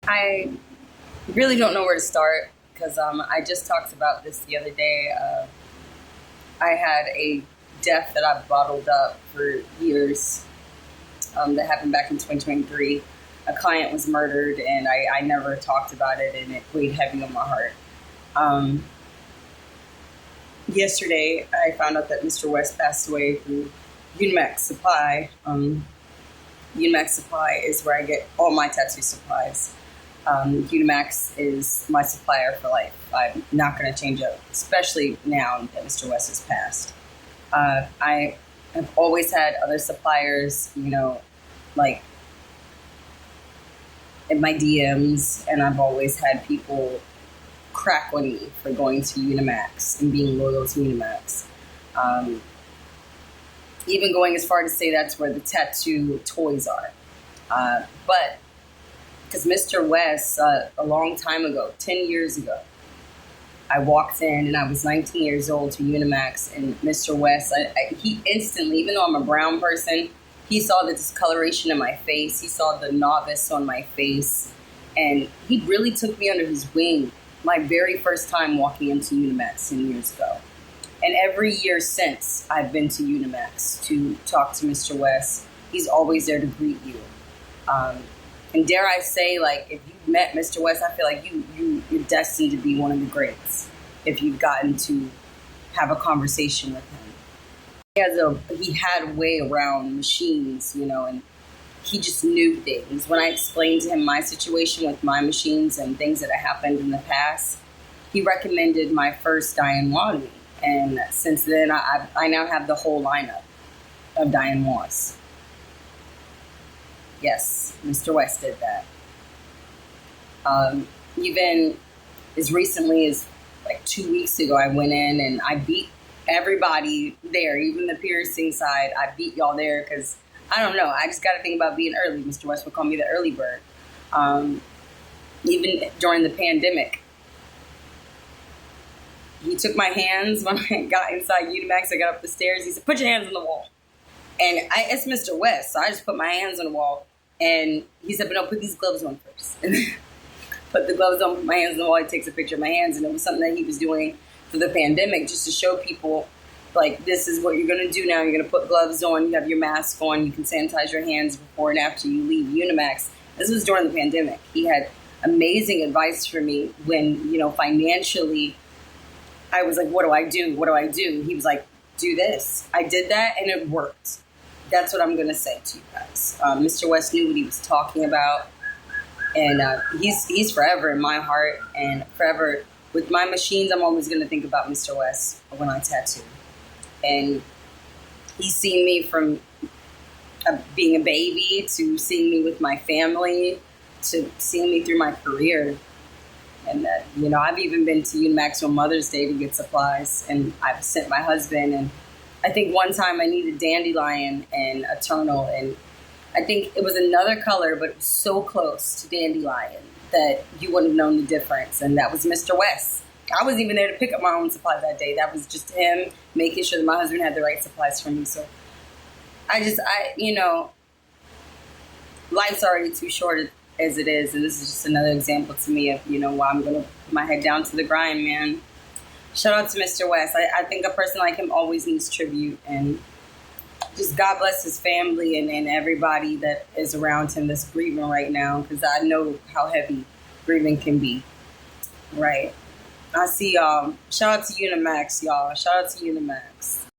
I really don't know where to start because I just talked about this the other day. I had a death that I bottled up for years that happened back in 2023. A client was murdered, and I never talked about it, and it weighed heavy on my heart. Um, Yesterday, I found out that Mr. West passed away through Unimax Supply. Unimax Supply is where I get all my tattoo supplies. Unimax is my supplier for life. I'm not going to change up, especially now that Mr. West has passed. I have always had other suppliers, like in my DMs, and I've always had people crack on me for going to Unimax and being loyal to Unimax. Even going as far to say that's where the tattoo toys are. But because Mr. West, a long time ago, 10 years ago, I walked in and I was 19 years old to Unimax, and Mr. West, he instantly, even though I'm a brown person, he saw the discoloration in my face. He saw the novice on my face, and he really took me under his wing my very first time walking into Unimax 10 years ago. And every year since, I've been to Unimax to talk to Mr. West. He's always there to greet you. And dare I say, like, if you met Mr. West, I feel like you're destined to be one of the greats if you've gotten to have a conversation with him. He had a way around machines, and he just knew things. When I explained to him my situation with my machines and things that had happened in the past, he recommended my first Diane Wadley. And since then, I now have the whole lineup of Diane Moss. Yes, Mr. West did that. Even as recently as like 2 weeks ago, I went in and I beat everybody there, even the piercing side. I beat y'all there because, I don't know, I just got to think about being early. Mr. West would call me the early bird. Even during the pandemic, he took my hands when I got inside Unimax. I got up the stairs. He said, "Put your hands on the wall." And it's Mr. West, so I just put my hands on the wall. And he said, "But no, put these gloves on first." And put the gloves on, put my hands on the wall. He takes a picture of my hands. And it was something that he was doing for the pandemic, just to show people, like, this is what you're going to do now. You're going to put gloves on. You have your mask on. You can sanitize your hands before and after you leave Unimax. This was during the pandemic. He had amazing advice for me when, financially, I was like, what do I do? What do I do? He was like, do this. I did that, and it worked. That's what I'm going to say to you guys. Mr. West knew what he was talking about, and he's forever in my heart, and forever with my machines. I'm always going to think about Mr. West when I tattoo. And he's seen me from being a baby to seeing me with my family to seeing me through my career. And that, I've even been to Unimax on Mother's Day to get supplies, and I've sent my husband. And I think one time I needed dandelion and a eternal, and I think it was another color, but it was so close to dandelion that you wouldn't have known the difference. And that was Mr. West. I wasn't even there to pick up my own supplies that day. That was just him making sure that my husband had the right supplies for me. So life's already too short as it is, and this is just another example to me of, why I'm going to put my head down to the grind, man. Shout out to Mr. West. I think a person like him always needs tribute, and just God bless his family and everybody that is around him that's grieving right now, because I know how heavy grieving can be, right? I see y'all. Shout out to Unimax, y'all. Shout out to Unimax.